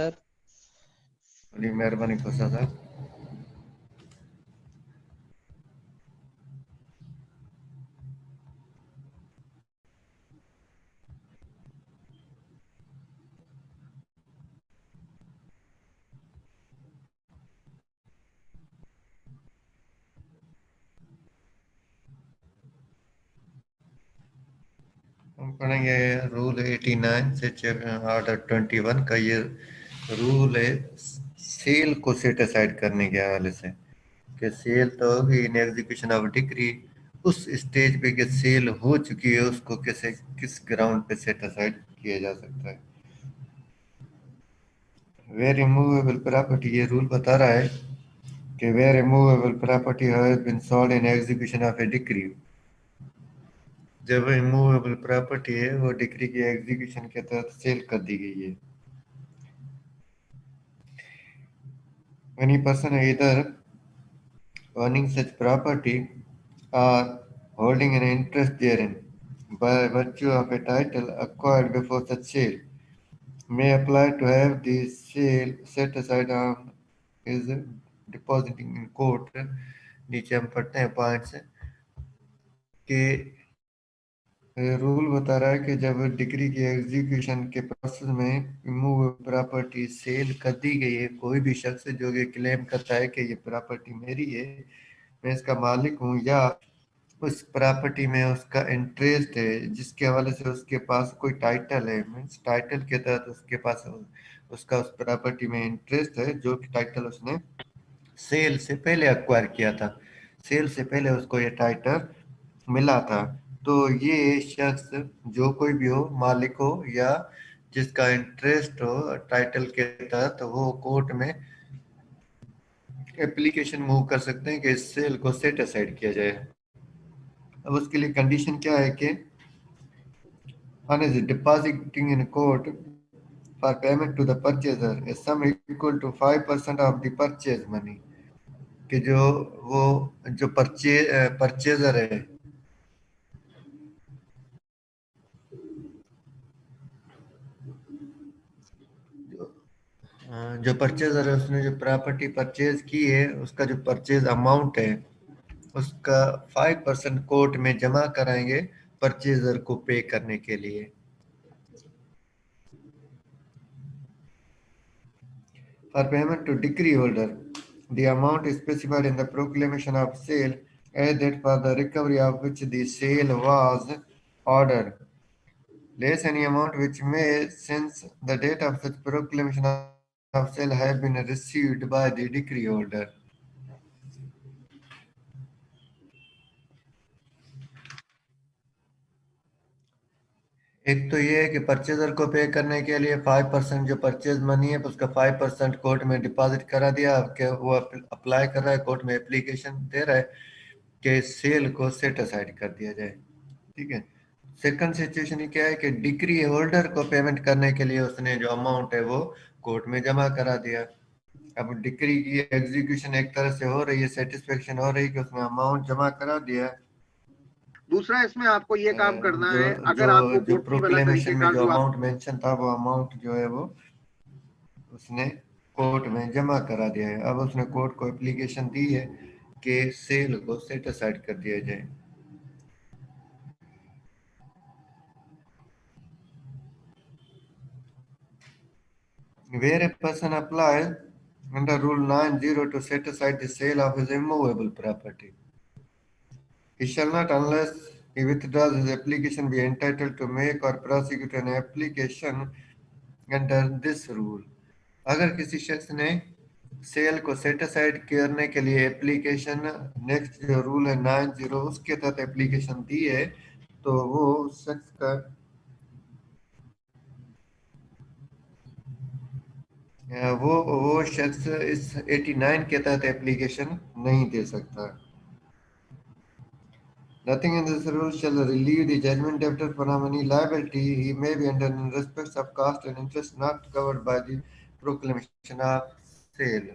बड़ी मेहरबानी खोसा साहब। हम पढ़ेंगे रूल 89 से ऑर्डर 21 का। ये रूल है सेल को सेट असाइड करने के हवाले से कि सेल तो होगी इन एग्जीक्यूशन ऑफ डिग्री। उस स्टेज पे कि सेल हो चुकी है उसको कैसे किस ग्राउंड पे सेट असाइड किया जा सकता है। वेयर रिमूवेबल प्रॉपर्टी, ये रूल बता रहा है कि where removable property has been sold in execution of a decree, जब रिमूवेबल प्रॉपर्टी है वो डिग्री की एग्जीक्यूशन के तहत सेल कर दी गई है। Any person either owning such property or holding an interest therein by virtue of a title acquired before such sale may apply to have the sale set aside on his depositing in court। नीचे हम पढ़ते हैं points कि rule बता रहा है कि जब डिग्री की एग्जीक्यूशन के प्रोसेस में मूव प्रॉपर्टी सेल कर दी गई है, कोई भी शख्स जो ये क्लेम करता है कि ये प्रॉपर्टी मेरी है, मैं इसका मालिक हूँ, या उस प्रॉपर्टी में उसका इंटरेस्ट है जिसके हवाले से उसके पास कोई टाइटल है, मीन्स टाइटल के तहत उसके पास उसका उस प्रॉपर्टी में इंटरेस्ट है जो कि टाइटल उसने सेल से पहले अक्वायर किया था, सेल से पहले उसको ये टाइटल मिला था। तो ये शख्स जो कोई भी हो, मालिक हो या जिसका इंटरेस्ट हो टाइटल के तहत, तो वो कोर्ट में एप्लीकेशन मूव कर सकते हैं कि इस सेल को सेट असाइड किया जाए। अब उसके लिए कंडीशन क्या है कि one is depositing in court for payment to the purchaser a sum equal to 5% of the purchase money, कि जो परचेजर है, जो परचेजर है उसने जो प्रॉपर्टी परचेज की है उसका जो परचेज अमाउंट है उसका 5% कोर्ट में जमा कराएंगे परचेजर को पे करने के लिए। For payment to decree holder, the amount is specified in the proclamation of sale as that for the recovery of which the sale was ordered, less any amount which may, since the date of such proclamation of sale, have been received by the decree holder। एक तो ये है कि purchaser को पे करने के लिए 5% जो परचेज मनी है उसका 5% कोर्ट में डिपॉजिट करा दिया, कि वो अप्लाई कर रहा है, कोर्ट में एप्लीकेशन दे रहा है कि सेल को सेट असाइड कर दिया जाए। ठीक है। सेकंड सिचुएशन क्या है कि डिक्री होल्डर को पेमेंट करने के लिए उसने जो अमाउंट है वो कोर्ट में जमा करा दिया। अब डिक्री की एग्जीक्यूशन एक तरह से हो रही है, सेटिस्फेक्शन हो रही है कि उसने अमाउंट जमा करा दिया। दूसरा इसमें आपको ये काम करना जो है, जो अगर आपको जो कोठरी वाला प्रोक्लेमेशन में तरीकेकार जो जो आप अमाउंट मेंशन था वो अमाउंट जो है वो उसने कोर्ट में जमा करा दिया है। अब उसने कोर्ट को एप्लीकेशन दी है कि सेल को सेट असाइड कर दिया जाए। Where a person applies under Rule 90 to set aside the sale of his immovable property, he shall not, unless he withdraws his application, be entitled to make or prosecute an application under this rule। अगर किसी शख्स ने cell को set aside करने के लिए application, next जो rule है 90 उसके तहत एप्लीकेशन दी है, तो वो उस शख्स का वो शख्स इस 89 के तहत एप्लीकेशन नहीं दे सकता। Nothing in this rule shall relieve the judgment debtor from any liability he may be under in respect of cost and interest not covered by the proclamation of sale।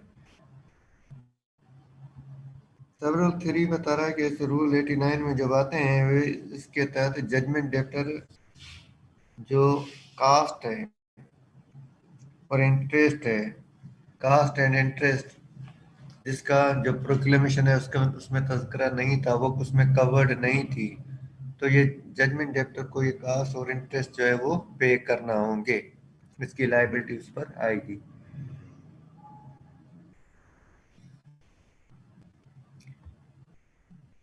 सब रूल 3 बता रहा है कि इस rule 89 में जो बातें हैं वे इसके तहत जजमेंट डेप्टर जो कास्ट है और इंटरेस्ट है, कास्ट एंड इंटरेस्ट, जिसका जो प्रोक्लेमेशन है उसका उसमें तज़किरा नहीं था, वो उसमें कवर्ड नहीं थी, तो ये जजमेंट डेब्टर को ये कास्ट और इंटरेस्ट जो है वो पे करना होंगे, इसकी लाइबिलिटी उस पर आएगी।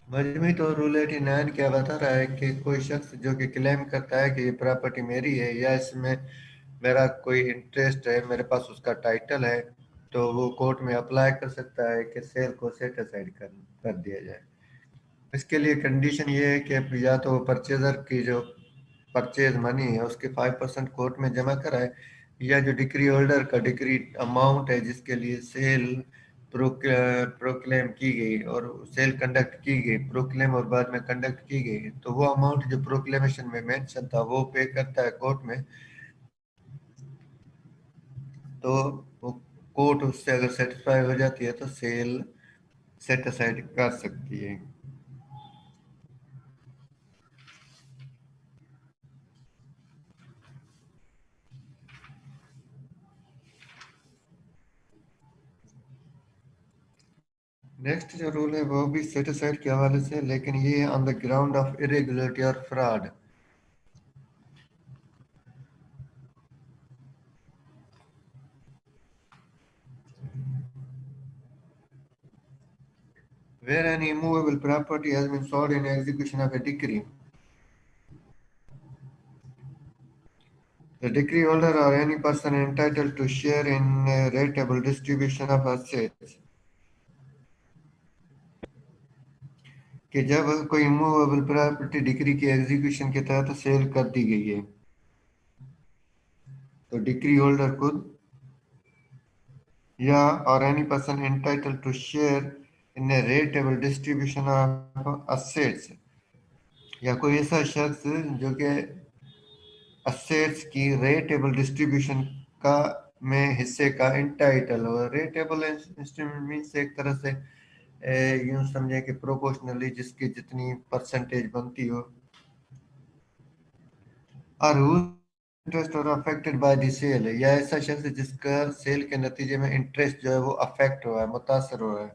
मजमूई तो रूल 89 क्या बता रहा है कि कोई शख्स जो कि क्लेम करता है कि ये प्रॉपर्टी मेरी है या इसमें मेरा कोई इंटरेस्ट है, मेरे पास उसका टाइटल है, तो वो कोर्ट में अप्लाई कर सकता है कि सेल को सेट असाइड कर दिया जाए। इसके लिए कंडीशन ये है कि या तो परचेजर की जो परचेज मनी है उसके 5% कोर्ट में जमा कराए, या जो डिक्री होल्डर का डिक्री अमाउंट है जिसके लिए सेल प्रोक्लेम की गई और सेल कंडक्ट की गई, प्रोक्लेम और बाद में कंडक्ट की गई, तो वो अमाउंट जो प्रोक्लेमेशन में मेंशन था वो पे करता है कोर्ट में, तो वो कोर्ट उससे अगर सेटिस्फाई हो जाती है तो सेल सेट असाइड कर सकती है। नेक्स्ट जो रूल है वो भी सेट असाइड के हवाले से, लेकिन ये on the ground of irregularity और fraud. Where an immovable property has been sold in execution of a decree, the decree holder or any person entitled to share in a rateable distribution of assets, कि जब कोई immovable property decree के execution के तहत cell कर दी गई है, तो डिक्री होल्डर खुद या और any person entitled to share in a rateable distribution of assets, या कोई ऐसा शख्स जो कि असेट्स की रेटेबल डिस्ट्रीब्यूशन का में हिस्से का एंटाइटल हो। रेटेबल इंस्ट्रूमेंट मीन्स एक तरह से यूं समझे कि प्रोपोर्शनली जिसकी जितनी परसेंटेज बनती हो, और इंटरेस्ट और अफेक्टेड बाय द सेल, या ऐसा शख्स जिसका सेल के नतीजे में इंटरेस्ट जो है वो अफेक्ट हुआ है, मुतासर हुआ है,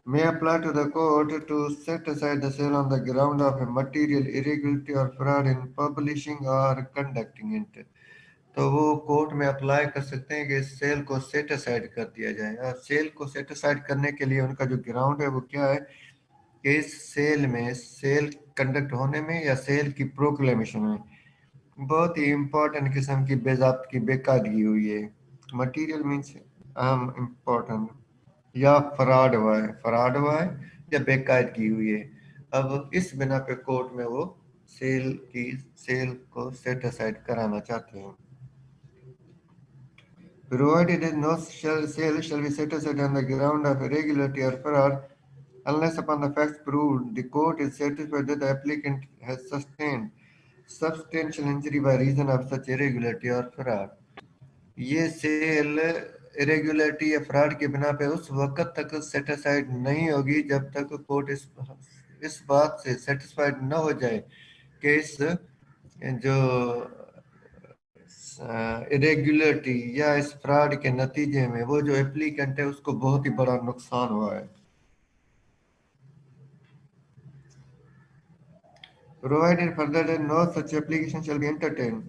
may apply to the court to set aside the sale on the ground of a material irregularity or fraud in publishing or conducting it। तो वो कोर्ट में अप्लाई कर सकते हैं कि इस सेल को सेट असाइड कर दिया जाए, और सेल को सेट असाइड करने के लिए उनका जो ग्राउंड है वो क्या है कि इस सेल में, सेल कंडक्ट होने में या सेल की प्रोक्लेमेशन में बहुत ही इंपॉर्टेंट किस्म की बेजाब्त की बेकायदगी हुई है। मटेरियल मीन्स अहम इम्पोर्टेंट, या फ्रॉड हुआ है या बेकायदगी हुई है। अब इस बिना पे कोर्ट में वो सेल को सेट असाइड कराना चाहते हैं। Provided that no sale shall be set aside on the ground of irregularity or fraud, unless upon the facts proved, the court is satisfied that the applicant has sustained substantial injury by reason of such irregularity or fraud। ये cell irregularity या fraud के बिना पे उस वक्त तक set aside नहीं होगी जब तक कोर्ट इस बात से सेटिस्फाइड न हो जाए कि इस जो इरेगुलरिटी या इस फ्रॉड के नतीजे में वो जो एप्लीकेंट है उसको बहुत ही बड़ा नुकसान हुआ है। Provided further that no such application shall be entertained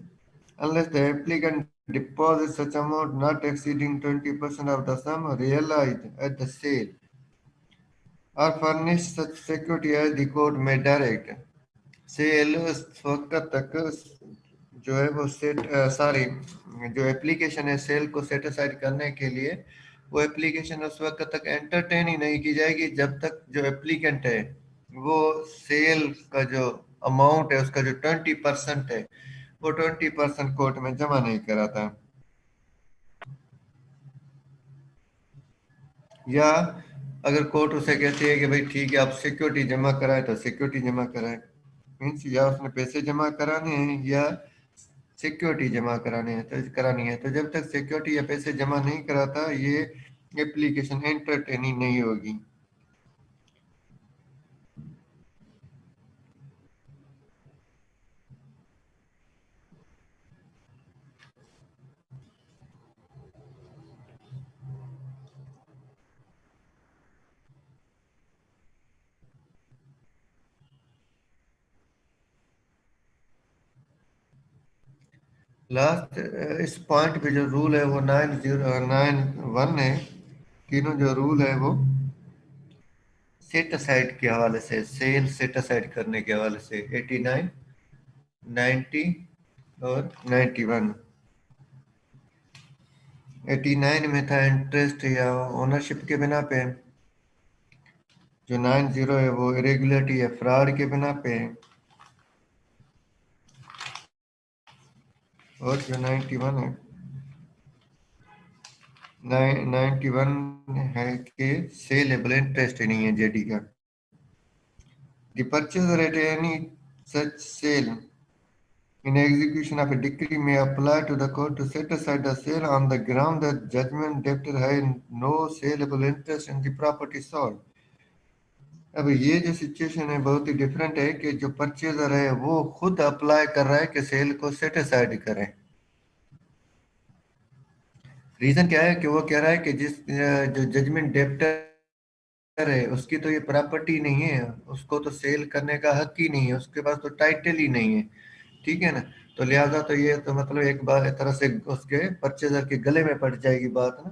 unless the applicant deposits such amount not exceeding 20% of the sum realized at the sale, or furnish such security as the court may direct। Sale उस वक्त तक जो है वो सारी जो application है cell को सेटिस्फाइड करने के लिए, वो एप्लीकेशन उस वक्त तक एंटरटेन ही नहीं की जाएगी जब तक जो एप्लीकेंट है वो सेल का जो अमाउंट है उसका जो 20% है वो 20% कोर्ट में जमा नहीं कराता। या अगर कोर्ट उसे कहती है कि भाई ठीक है आप सिक्योरिटी जमा कराए, तो सिक्योरिटी जमा कराए, मीन्स या उसने पैसे जमा कराने हैं या सिक्योरिटी जमा करानी है, तो जब तक सिक्योरिटी या पैसे जमा नहीं कराता ये एप्लीकेशन एंटरटेनिंग नहीं होगी। लास्ट इस पॉइंट पे जो रूल है वो 9091 है। तीनों जो रूल है वो सेट असाइड के हवाले से, सेल सेट असाइड करने के हवाले से 89, 90 और 91। 89 में था इंटरेस्ट या ओनरशिप के बिना पे, जो 90 है वो इरेगुलरिटी या फ्रॉड के बिना पे है, और जो 91 है, 91 है कि सेलेबल इंटरेस्ट ही नहीं है जेडी का। The purchaser at any such sale in execution of a decree may apply to the court to set aside the sale on the ground that judgment debtor had no saleable interest in the property sold. अब ये जो situation है बहुत ही different है कि जो purchaser है वो खुद अप्लाई कर रहा है कि सेल को सेट असाइड करें। रीजन क्या है कि वो कह रहा है कि जो जजमेंट डेप्टर है उसकी तो ये प्रॉपर्टी नहीं है, उसको तो सेल करने का हक ही नहीं है, उसके पास तो टाइटल ही नहीं है, ठीक है ना। तो लिहाजा तो ये तो मतलब एक बार एक तरह से उसके परचेजर के गले में पड़ जाएगी बात ना,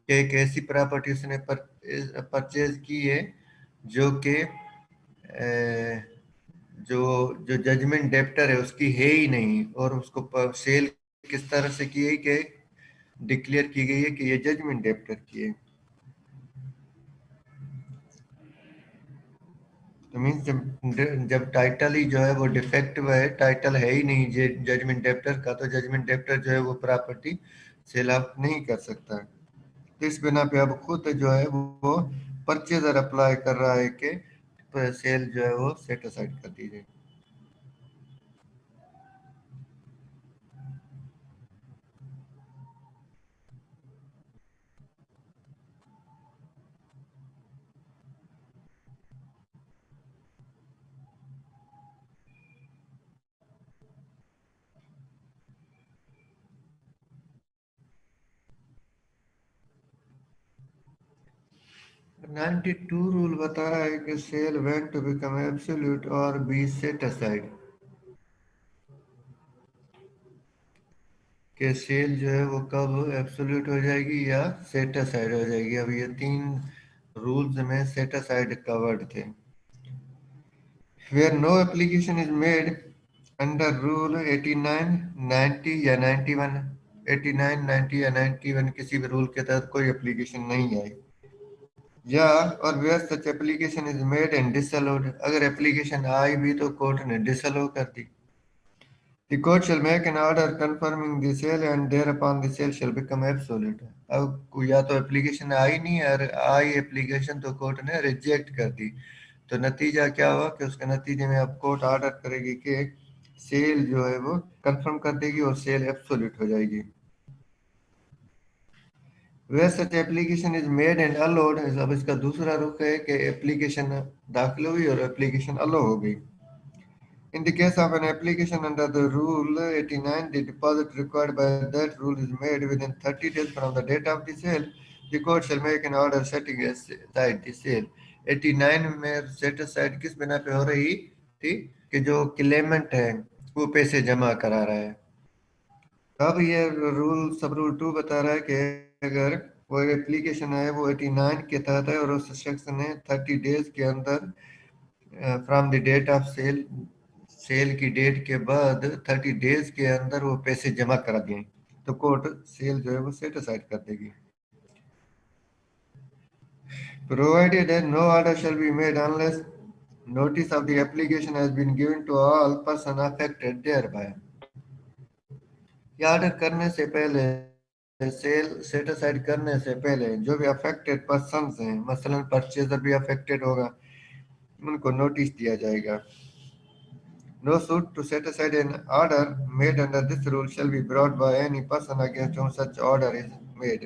कि एक ऐसी प्रॉपर्टी उसने परचेज की है जो कि जो जो जजमेंट डेप्टर है उसकी है ही नहीं, और उसको सेल किस तरह से की है कि डिक्लेयर की गई है कि ये जजमेंट डेप्टर की है। तो मीन्स जब जब टाइटल ही जो है वो डिफेक्टिव है, टाइटल है ही नहीं जजमेंट डेप्टर का, तो जजमेंट डेप्टर जो है वो प्रॉपर्टी सेल ऑफ नहीं कर सकता है। तो इस बिना पे अब खुद जो है वो परचेजर अप्लाई कर रहा है कि सेल जो है वो सेट असाइड कर दी जाए। 92 रूल बता रहा है कि sale when to become absolute और बी सेट असाइड, कि सेल जो है वो कब एब्सोल्यूट हो जाएगी या सेट असाइड हो जाएगी। अब ये तीन रूल्स में सेट असाइड कवर्ड थे। Where no application is made under rule 89, 90 या 91, 89, 90 या 91 किसी भी रूल के तहत कोई एप्लीकेशन नहीं आई, या और where such application is made and disallowed, अगर एप्लीकेशन आई भी तो कोर्ट ने डिसअलो कर दी। The court shall make an order confirming the sale and thereupon the sale shall become absolute. अब या तो एप्लीकेशन आई नहीं, और आई एप्लीकेशन तो कोर्ट ने रिजेक्ट कर दी, तो नतीजा क्या हुआ कि उसके नतीजे में अब कोर्ट ऑर्डर करेगी कि सेल जो है वो कंफर्म कर देगी और सेल एब्सोल्यूट हो जाएगी। Where such application is made and allowed, अब इसका दूसरा रुख है कि एप्लीकेशन दाखिल हुई और एप्लीकेशन अलो हो गई। In the case of an application under the Rule 89, the deposit required by that rule is made within 30 days from the date of the sale. The court shall make an order setting aside the sale. 89 में set aside किस बिना पे हो रही थी कि जो Clement है वो पैसे जमा करा रहा है। अब ये रूल सब रूल 2 बता रहा है कि अगर वो एप्लीकेशन है वो 89 के तहत है और उस शख्स ने 30 डेज के अंदर from the date of sale, sale की डेट के बाद 30 डेज के अंदर वो पैसे जमा करा दिए, तो कोर्ट सेल जो है वो सेट असाइड कर देगी। Provided that no order shall be made unless notice of the application has been given to all person affected thereby, ये ऑर्डर करने से पहले, सेल सेट असाइड करने से पहले जो भी अफेक्टेड पर्सन्स हैं, मसलन परचेजर भी अफेक्टेड होगा, उनको नोटिस दिया जाएगा। No suit to set aside an order made under this rule shall be brought by any person against whom such order is made.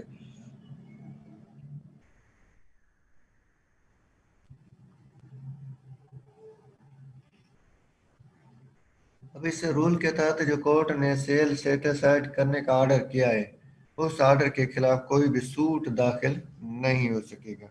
अब इस रूल के तहत जो कोर्ट ने सेल सेट असाइड करने का ऑर्डर किया है, उस ऑर्डर के खिलाफ कोई भी सूट दाखिल नहीं हो सकेगा।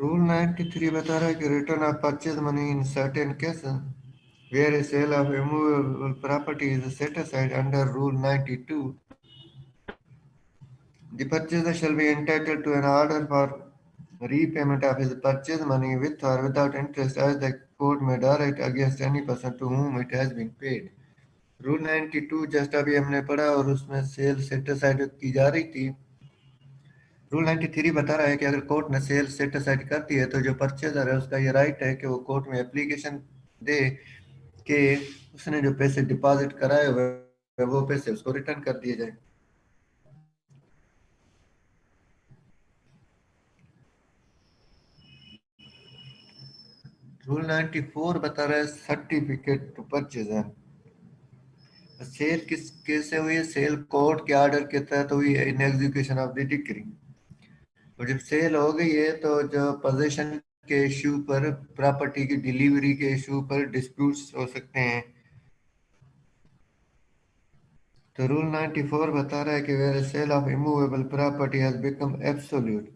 रूल 93 बता रहा है कि return of purchase money in certain cases where a sale of immovable property is set aside under Rule 92, the purchaser shall be entitled to an order for repayment of his purchase money with or without interest as the court may direct against any person to whom it has been paid. Rule 92 just अभी हमने पढ़ा और उसमें cell set aside की जा रही थी। Rule 93 बता रहा है कि अगर कोर्ट ने सेल सेट असाइड कर दी है तो जो परचेजर है उसका ये राइट है कि वो कोर्ट में एप्लीकेशन दे कि उसने जो पैसे डिपॉजिट कराए हुए हैं, वो पैसे उसको रिटर्न कर दिए जाए। रूल 94 बता रहा है सर्टिफिकेट टू परचेज है। सेल किस कैसे हुई है? सेल कोर्ट के ऑर्डर के तहत हुई है इन एग्जीक्यूशन ऑफ द डिक्री। और जब सेल हो गई है तो जो पोजीशन के इश्यू पर, प्रॉपर्टी की डिलीवरी के इश्यू पर डिस्प्यूट्स हो सकते हैं। तो रूल 94 बता रहा है कि where sale of immovable property has become absolute,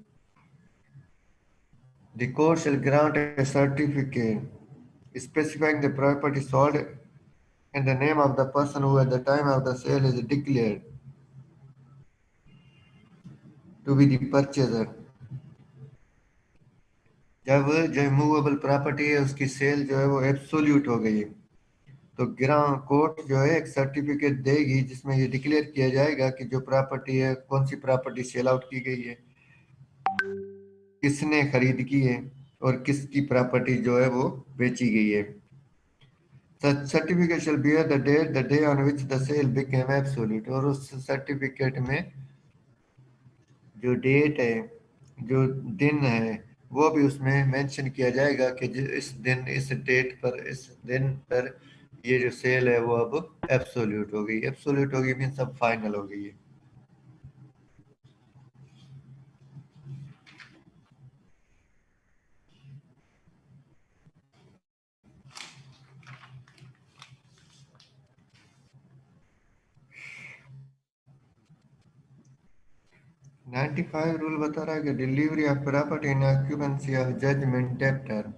the court shall grant a certificate specifying the property sold and the name of the person who at the time of the sale is declared to be the purchaser। जब जो immovable property है उसकी cell जो है वो absolute हो गई है तो ग्रां कोर्ट जो है एक सर्टिफिकेट देगी जिसमें ये डिक्लेयर किया जाएगा कि जो प्रॉपर्टी है, कौन सी प्रॉपर्टी सेल आउट की गई है, किसने खरीद की है और किसकी प्रॉपर्टी जो है वो बेची गई है। Such certificate shall bear the date, the day on which the sale became absolute। और उस सर्टिफिकेट में जो डेट है, जो दिन है, वो भी उसमें मेंशन किया जाएगा कि इस दिन, इस डेट पर, इस दिन पर ये जो सेल है वो अब एब्सोल्यूट हो गई। एब्सोल्यूट हो गई मीन सब फाइनल हो गई है। नाइन्टी फाइव रूल बता रहा है कि delivery of property in occupancy of judgment debtor.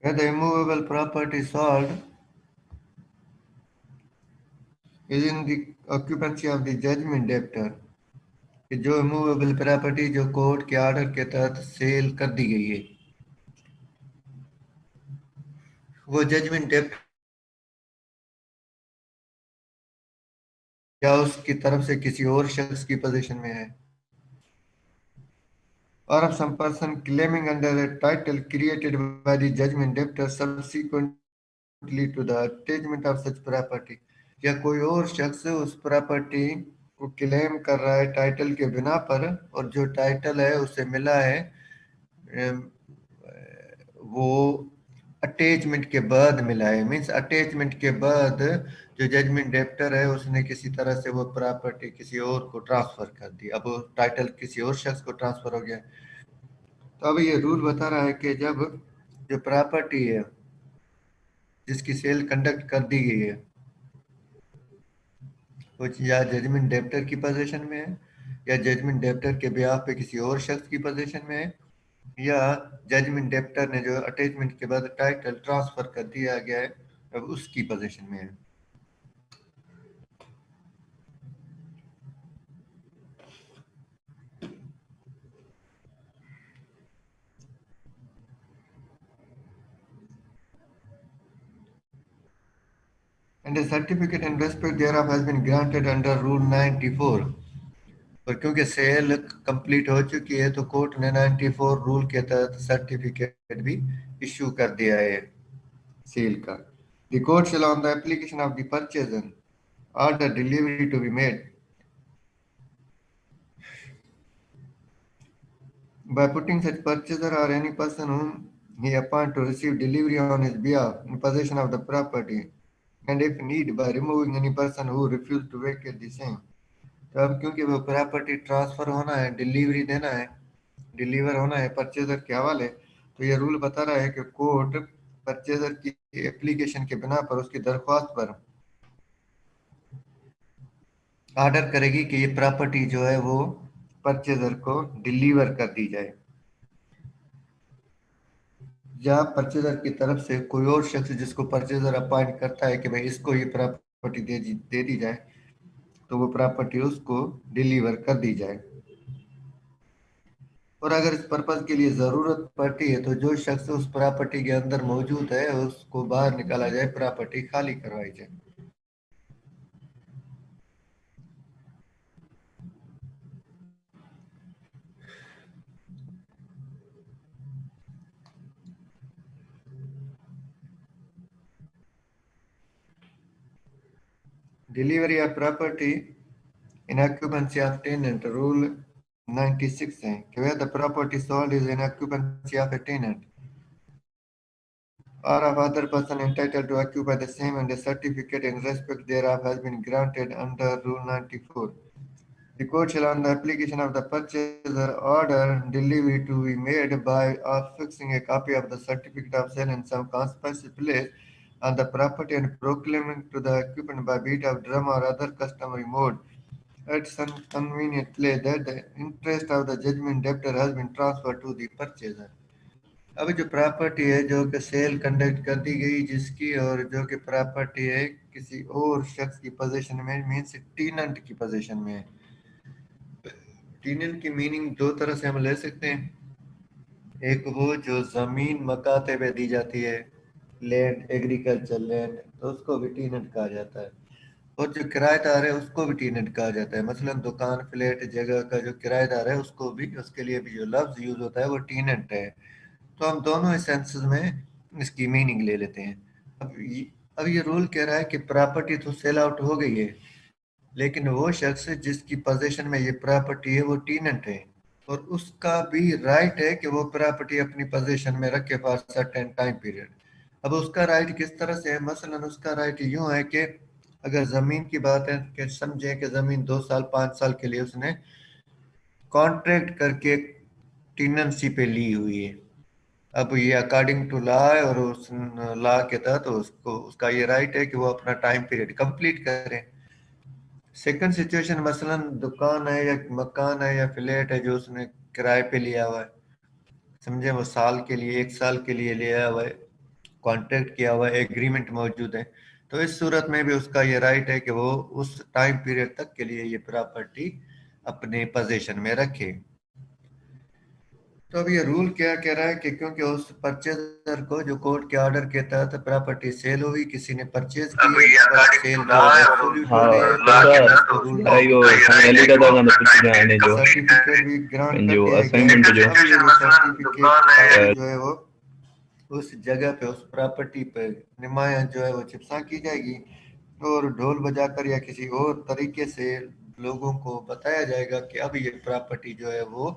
Where the immovable property sold is in the occupancy of the judgment debtor, कि जो इमूवेबल प्रॉपर्टी जो कोर्ट के ऑर्डर के तहत सेल कर दी गई है वो जजमेंट डेप्टर या उसकी तरफ से किसी और शख्स की पोजीशन में है, or of some person claiming under a title created by the judgment debtor subsequently to the attachment of such property, या कोई और शख्स उस प्रॉपर्टी को क्लेम कर रहा है टाइटल के बिना पर और जो टाइटल है उसे मिला है वो अटैचमेंट के बाद मिला है। मींस अटैचमेंट के बाद जो जजमेंट डेप्टर है उसने किसी तरह से वो प्रॉपर्टी किसी और को ट्रांसफर कर दी, अब वो टाइटल किसी और शख्स को ट्रांसफर हो गया। तो अब ये रूल बता रहा है कि जब जो प्रॉपर्टी है जिसकी सेल कंडक्ट कर दी गई है वो या जजमेंट डेप्टर की पोजीशन में है या जजमेंट डेप्टर के ब्याह पे किसी और शख्स की पोजीशन में है या जजमेंट डेप्टर ने जो अटैचमेंट के बाद टाइटल ट्रांसफर कर दिया गया है अब उसकी पोजीशन में है। And a certificate in respect thereof has been granted under Rule 94। और क्योंकि सेल कंप्लीट हो चुकी है तो कोर्ट ने 94 रूल के तहत सर्टिफिकेट भी इशू कर दिया है सेल का। The court shall on the application of the purchaser order delivery to be made by putting such purchaser or any person whom he appointed to receive delivery on his behalf in possession of the property, and if need, by removing any person who refused to vacate the same. तो अब क्योंकि वो property transfer होना है, delivery देना है, deliver होना है परचेजर के हवाले, तो ये रूल बता रहा है कि कोर्ट परचेजर की एप्लीकेशन के बिना पर उसकी दरख्वास्त पर ऑर्डर करेगी कि ये प्रॉपर्टी जो है वो परचेजर को डिलीवर कर दी जाए। या परचेजर की तरफ से कोई और शख्स जिसको परचेजर अपॉइंट करता है कि भाई इसको ये प्रॉपर्टी दे दी जाए, तो वो प्रॉपर्टी उसको डिलीवर कर दी जाए। और अगर इस पर्पज के लिए जरूरत पड़ती है तो जो शख्स उस प्रॉपर्टी के अंदर मौजूद है उसको बाहर निकाला जाए, प्रॉपर्टी खाली करवाई जाए। Delivery of property in occupancy of tenant rule 96 है कि where the property sold is in occupancy of a tenant or of other person entitled to occupy the same and a certificate in respect thereof has been granted under Rule 94. The court shall, on the application of the purchaser, order delivery to be made by affixing a copy of the certificate of sale in some conspicuous place on the property and proclaiming to the occupant by beat of drum or other customary mode at some convenient place that the interest of the judgment debtor has been transferred to the purchaser. अब जो property है जो कि cell conduct कर दी गई जिसकी, और जो कि प्रॉपर्टी है किसी और शख्स की पोजीशन में, मीन्स टीनेंट की पोजीशन में है। टीनेंट की मीनिंग दो तरह से हम ले सकते हैं, एक वो जो जमीन मकाते पे दी जाती है, लैंड, एग्रीकल्चर लैंड, तो उसको भी टीनेंट कहा जाता है। और जो किराएदार है उसको भी टीनेंट कहा जाता है। मसलन दुकान, फ्लैट, जगह का जो किराएदार है उसको भी, उसके लिए भी जो लफ्ज यूज होता है वो टीनेंट है। तो हम दोनों सेंसेस में इसकी मीनिंग ले लेते हैं। अब ये रूल कह रहा है कि प्रॉपर्टी तो सेल आउट हो गई है, लेकिन वो शख्स जिसकी पोजीशन में ये प्रॉपर्टी है वो टीनेंट है, और उसका भी राइट है कि वो प्रॉपर्टी अपनी पोजीशन में रखे फॉर सर्टेन टाइम पीरियड। अब उसका राइट किस तरह से है? मसलन उसका राइट यूं है कि अगर जमीन की बात है कि समझे कि जमीन 2 साल 5 साल के लिए उसने कॉन्ट्रैक्ट करके टीनेंसी पे ली हुई है। अब ये अकॉर्डिंग टू लॉ है, और उस लॉ के तहत उसको, उसका ये राइट है कि वो अपना टाइम पीरियड कंप्लीट करें। सेकंड सिचुएशन, मसलन दुकान है या मकान है या फ्लैट है जो उसने किराए पे लिया हुआ है, समझे वो साल के लिए, 1 साल के लिए लिया हुआ है, कॉन्ट्रैक्ट किया हुआ है, एग्रीमेंट मौजूद है, तो इस सूरत में भी उसका ये राइट है कि वो उस टाइम पीरियड तक के लिए ये प्रॉपर्टी अपने पोजीशन में रखे। तो अब ये रूल क्या कह रहा है कि क्योंकि उस परचेजर को जो कोर्ट के ऑर्डर के तहत प्रॉपर्टी सेल हुई, किसी ने परचेज की है, पर सेल जो है एब्सोल्यूट हो गई है, तो rule ayo finally kada ganda puchigane jo certificate भी ग्रांट कर jo दिया गया है। assignment jo अब ये जो सर्टिफिकेट जो है वो उस जगह पे, उस प्रॉपर्टी पे नुमाया जो है वो चिपसा की जाएगी, और ढोल बजाकर या किसी और तरीके से लोगों को बताया जाएगा कि अब ये प्रॉपर्टी जो है वो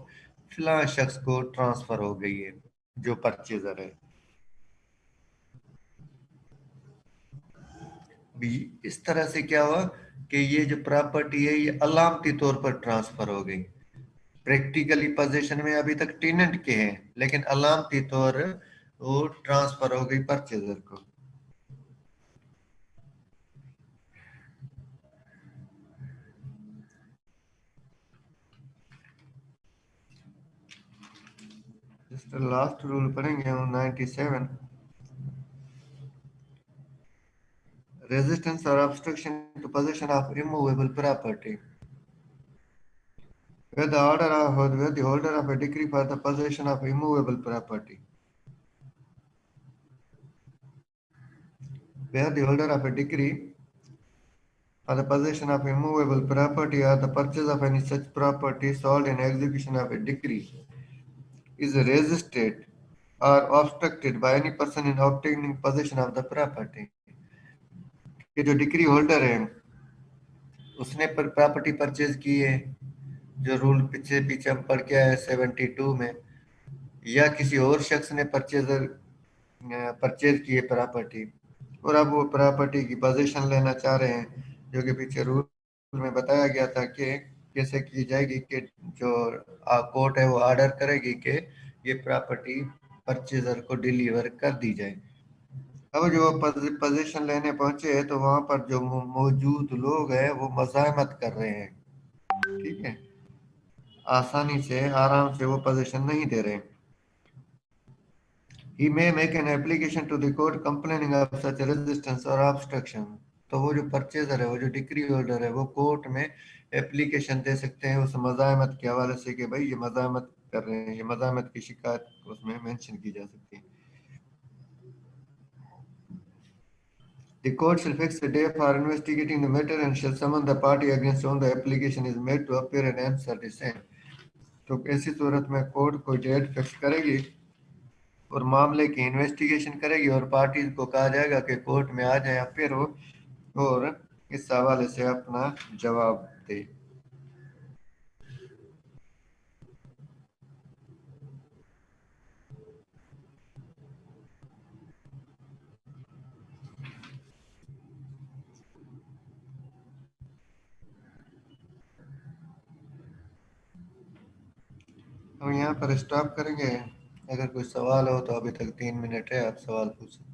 फिलहाल शख्स को ट्रांसफर हो गई है, जो परचेजर है। भी इस तरह से क्या हुआ कि ये जो प्रॉपर्टी है ये अलामती तौर पर ट्रांसफर हो गई। प्रैक्टिकली पोजीशन में अभी तक टेनेंट के हैं, लेकिन अलामती तौर वो ट्रांसफर हो गई परचेजर को। जस्ट लास्ट रूल पढ़ेंगे हम 97, resistance or obstruction to possession of immovable property, where the holder of a decree for the possession of immovable property, where the holder of a decree for the possession of immovable property or the purchase of any such property sold in execution of a decree is resisted or obstructed by any person in obtaining possession of the property। कि जो decree holder है उसने property purchase की है, जो rule पीछे पीछे हम पढ़ के आए 72 में, या किसी और शख्स ने परचेज की है प्रॉपर्टी, और अब वो प्रॉपर्टी की पोजीशन लेना चाह रहे हैं, जो कि पीछे रूल में बताया गया था कि कैसे की जाएगी, कि जो कोर्ट है वो ऑर्डर करेगी कि ये प्रॉपर्टी परचेजर को डिलीवर कर दी जाए। अब जो पोजीशन लेने पहुंचे हैं तो वहां पर जो मौजूद लोग हैं वो मज़ाहमत कर रहे हैं, ठीक है, आसानी से आराम से वो पोजीशन नहीं दे रहे। He may make an application to the court complaining of such resistance or obstruction। तो वो जो परचेजर है, वो जो डिक्री होल्डर है, वो कोर्ट में एप्लीकेशन दे सकते हैं उस मज़ाहमत के हवाले से कि भाई ये मज़ाहमत कर रहे हैं, ये मज़ाहमत की शिकायत उसमें मेंशन की जा सकती है। The court shall fix a day for investigating the matter and shall summon the party against whom the application is made to appear and answer the same। तो ऐसी सूरत में कोर्ट कोई डेट फिक्स करेगी और मामले की इन्वेस्टिगेशन करेगी, और पार्टीज को कहा जाएगा कि कोर्ट में आ जाए, अपेयर हो और इस हवाले से अपना जवाब दे। हम यहाँ पर स्टॉप करेंगे। अगर कोई सवाल हो तो अभी तक 3 मिनट है, आप सवाल पूछ सकते हैं।